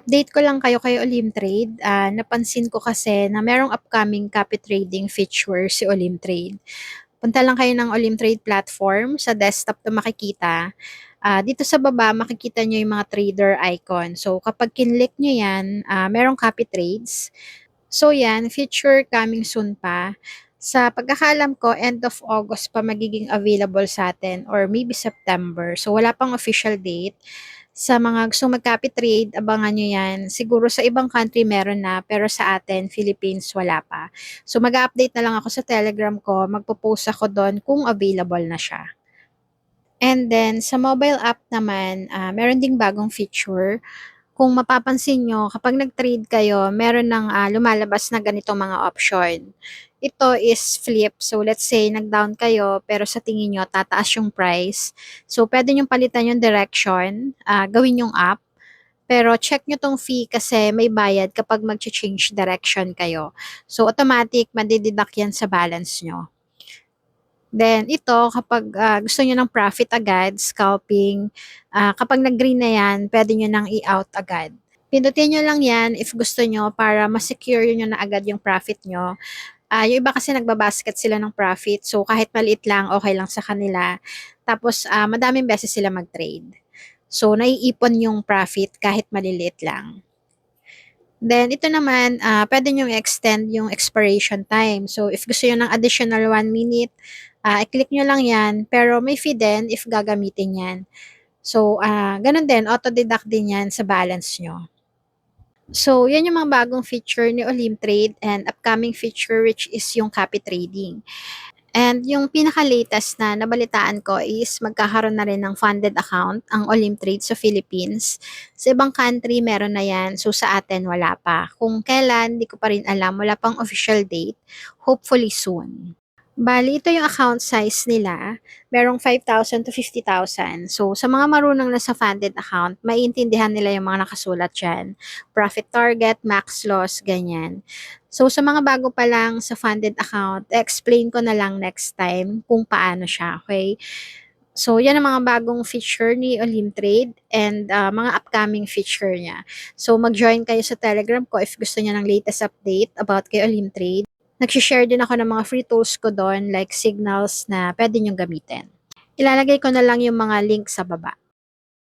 Update ko lang kayo kay Olimtrade. Napansin ko kasi na merong upcoming copy trading feature si Olimtrade. Punta lang kayo ng Olimtrade platform. Sa desktop to makikita. Dito sa baba, makikita nyo yung mga trader icon. So, kapag kinlik nyo yan, merong copy trades. So, yan, feature coming soon pa. Sa pagkakalam ko, end of August pa magiging available sa atin or maybe September. So, wala pang official date. Sa mga gustong mag-copy trade, abangan nyo yan. Siguro sa ibang country meron na, pero sa atin, Philippines, wala pa. So mag-update na lang ako sa Telegram ko, magpo-post ako doon kung available na siya. And then, sa mobile app naman, meron ding bagong feature. Kung mapapansin nyo, kapag nag-trade kayo, meron ng lumalabas na ganitong mga option. Ito is flip. So, let's say, nag-down kayo, pero sa tingin nyo, tataas yung price. So, pwede nyo palitan yung direction, gawin yung up. Pero check nyo tong fee kasi may bayad kapag mag-change direction kayo. So, automatic, madideduct yan sa balance nyo. Then, ito, kapag gusto nyo ng profit agad, scalping, kapag nag-green na yan, pwede nyo nang i-out agad. Pindutin nyo lang yan if gusto nyo para ma-secure nyo na agad yung profit nyo. Yung iba kasi nagbabasket sila ng profit, so kahit maliit lang, okay lang sa kanila. Tapos, madaming beses sila mag-trade. So, naiipon yung profit kahit maliliit lang. Then, ito naman, pwede nyo i-extend yung expiration time. So, if gusto nyo ng additional 1 minute, i-click nyo lang yan. Pero may fee din if gagamitin yan. So, ganun din, auto-deduct din yan sa balance nyo. So, yan yung mga bagong feature ni Olimtrade and upcoming feature which is yung copy trading. And yung pinaka-latest na nabalitaan ko is magkakaroon na rin ng funded account ang Olimtrade sa Philippines. Sa ibang country, meron na yan. So, sa atin, wala pa. Kung kailan, di ko pa rin alam. Wala pang official date. Hopefully soon. Bali, ito yung account size nila. Merong 5,000 to 50,000. So, sa mga marunong na sa funded account, maiintindihan nila yung mga nakasulat dyan. Profit target, max loss, ganyan. So, sa mga bago pa lang sa funded account, explain ko na lang next time kung paano siya, okay? So, yan ang mga bagong feature ni Olimtrade and mga upcoming feature niya. So, mag-join kayo sa Telegram ko if gusto niya ng latest update about kay Olimtrade. Nag-share din ako ng mga free tools ko doon like signals na pwede niyong gamitin. Ilalagay ko na lang yung mga link sa baba.